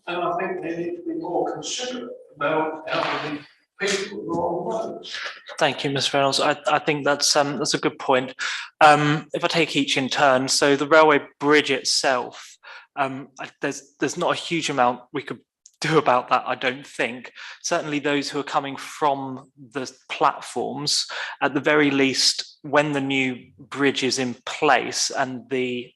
And I think they need to be more considerate about elderly people who are on roads. Thank you, Ms. Reynolds. I think that's a good point. If I take each in turn, so the railway bridge itself, there's not a huge amount we could do about that, I don't think. Certainly those who are coming from the platforms, at the very least, when the new bridge is in place and the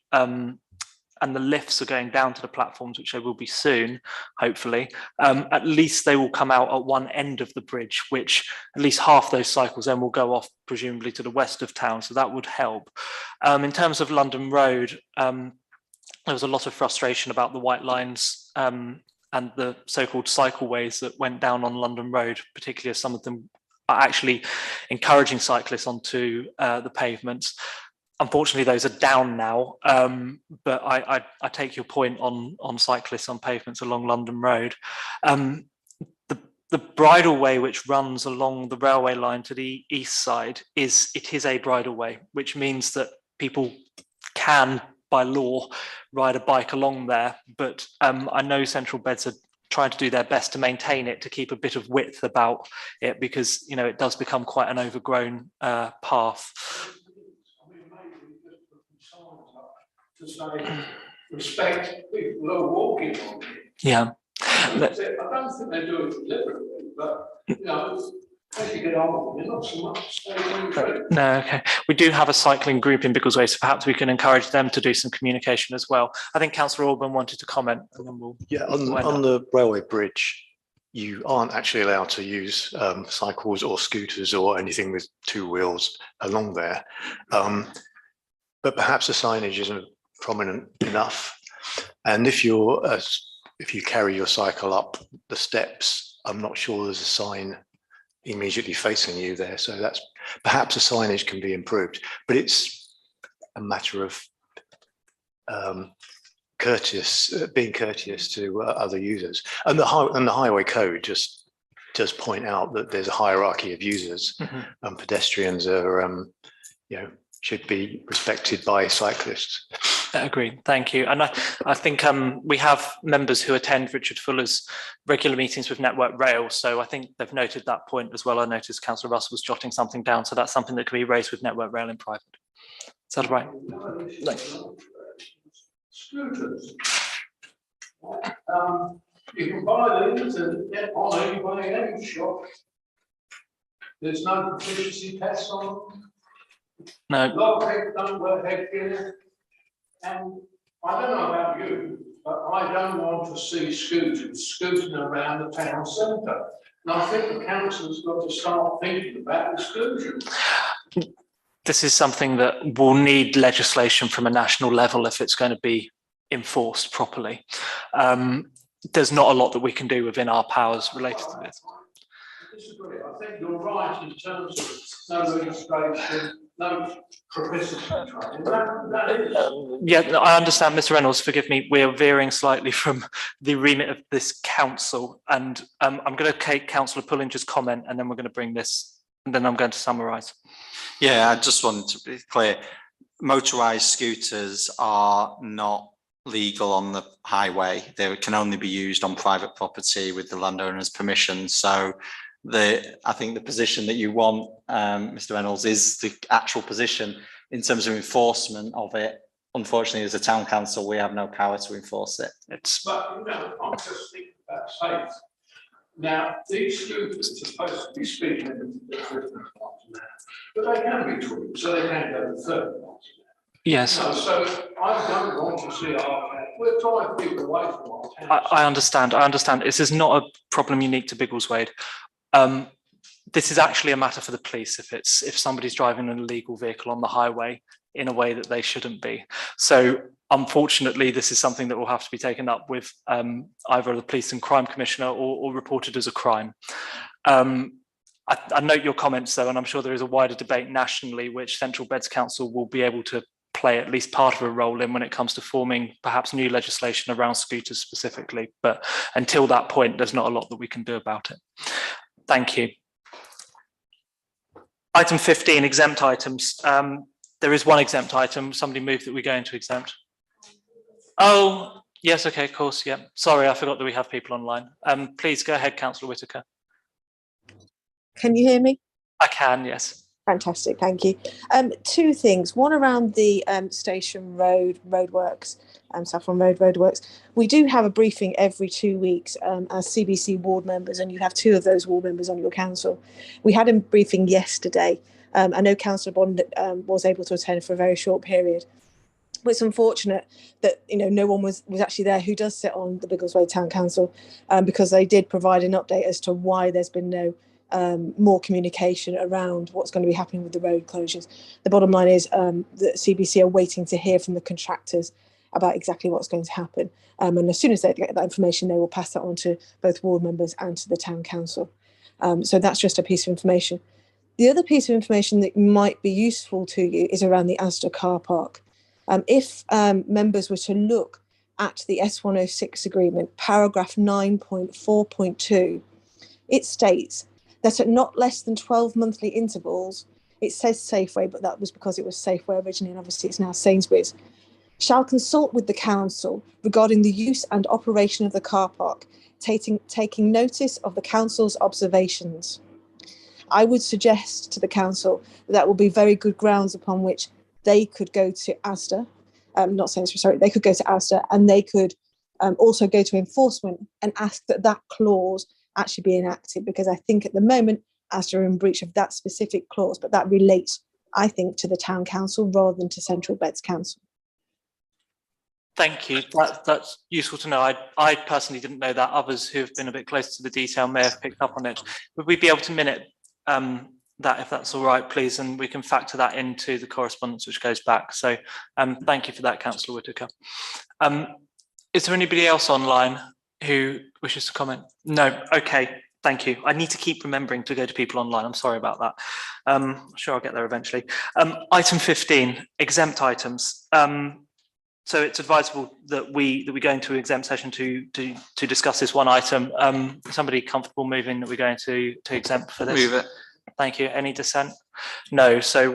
lifts are going down to the platforms, which they will be soon, hopefully, at least they will come out at one end of the bridge, which at least half those cycles then will go off presumably to the west of town, so that would help. In terms of London Road, there was a lot of frustration about the white lines and the so-called cycleways that went down on London Road, particularly as some of them are actually encouraging cyclists onto the pavements. Unfortunately, those are down now, but I take your point on cyclists on pavements along London Road. The bridleway which runs along the railway line to the east side is a bridleway, which means that people can, by law, ride a bike along there, but I know Central Beds are trying to do their best to maintain it, to keep a bit of width about it, because it does become quite an overgrown path. To say, respect people who are walking on it. Yeah. I don't think they do it deliberately, but as you get older, you're not so much staying. No, okay. We do have a cycling group in Biggleswade, so perhaps we can encourage them to do some communication as well. I think Councillor Orban wanted to comment, and then we'll. Yeah, on the railway bridge, you aren't actually allowed to use cycles or scooters or anything with 2 wheels along there. But perhaps the signage isn't prominent enough. And if you carry your cycle up the steps, I'm not sure there's a sign immediately facing you there. So that's perhaps the signage can be improved, but it's a matter of being courteous to other users. And the highway code just does point out that there's a hierarchy of users, and pedestrians are, should be respected by cyclists. Agreed. Thank you. And I think we have members who attend Richard Fuller's regular meetings with Network Rail. So I think they've noted that point as well. I noticed Councillor Russell was jotting something down. So that's something that can be raised with Network Rail in private. Is that right? Scooters. You can buy these and get on any shop. There's no proficiency tests on them. No. A lot of people don't wear headgear. And I don't know about you, but I don't want to see scooters scooting around the town centre. And I think the council's got to start thinking about exclusion. this is something that will need legislation from a national level if it's going to be enforced properly. There's not a lot that we can do within our powers related to this. I disagree. I think you're right in terms of no registration, no propensity training. That is. Yeah, no, I understand, Mr. Reynolds, forgive me, we're veering slightly from the remit of this council, and I'm going to take Councillor Pullinger's comment, and then we're going to bring this, and then I'm going to summarise. Yeah, I just wanted to be clear. Motorised scooters are not legal on the highway. They can only be used on private property with the landowner's permission. So I think the position that you want, Mr. Reynolds, is the actual position in terms of enforcement of it. Unfortunately, as a town council, we have no power to enforce it. But, you know, I'm just thinking about safety. Now, these scooters are supposed to be speeding in the 50 miles an hour, but they can be tweaked, so they can go to 30 miles an hour. Yes. No, so I don't want to see we're trying to keep away from our towns. I understand. This is not a problem unique to Biggleswade. This is actually a matter for the police if somebody's driving an illegal vehicle on the highway in a way that they shouldn't be. So unfortunately, this is something that will have to be taken up with either the Police and Crime Commissioner or reported as a crime. I note your comments though, and I'm sure there is a wider debate nationally which Central Beds Council will be able to play at least part of a role in when it comes to forming perhaps new legislation around scooters specifically. But until that point, there's not a lot that we can do about it. Thank you. Item 15, exempt items. There is one exempt item. Somebody moved that we go into exempt. Oh, yes, okay, of course, yeah. Sorry, I forgot that we have people online. Please go ahead, Councillor Whitaker. Can you hear me? I can, yes. Fantastic, thank you. Two things. One around the Station Road roadworks, Saffron Road roadworks. We do have a briefing every 2 weeks as CBC ward members, and you have two of those ward members on your council. We had a briefing yesterday. I know Councillor Bond was able to attend for a very short period. But it's unfortunate that no one was actually there who does sit on the Biggleswade Town Council, because they did provide an update as to why there's been no more communication around what's going to be happening with the road closures. The bottom line is that CBC are waiting to hear from the contractors about exactly what's going to happen. And as soon as they get that information, they will pass that on to both ward members and to the town council. So that's just a piece of information. The other piece of information that might be useful to you is around the Asda car park. If members were to look at the S106 agreement, paragraph 9.4.2, it states that at not less than 12 monthly intervals, it says Safeway, but that was because it was Safeway originally, and obviously it's now Sainsbury's, shall consult with the council regarding the use and operation of the car park, taking notice of the council's observations. I would suggest to the council that will be very good grounds upon which they could go to Asda, not Sainsbury's, sorry, they could go to Asda, and they could also go to enforcement and ask that clause actually be enacted, because I think at the moment Asda are in breach of that specific clause, but that relates, I think, to the town council rather than to Central Beds Council. Thank you. That's useful to know. I personally didn't know that. Others who have been a bit closer to the detail may have picked up on it. Would we be able to minute that, if that's all right, please, and we can factor that into the correspondence which goes back. So thank you for that, Councillor Whitaker. Is there anybody else online who wishes to comment? No. Okay. Thank you. I need to keep remembering to go to people online. I'm sorry about that. I'm sure I'll get there eventually. Item 15, exempt items. So it's advisable that we go into exempt session to discuss this one item. Somebody comfortable moving that we're going to exempt for this? Move it. Thank you. Any dissent? No. So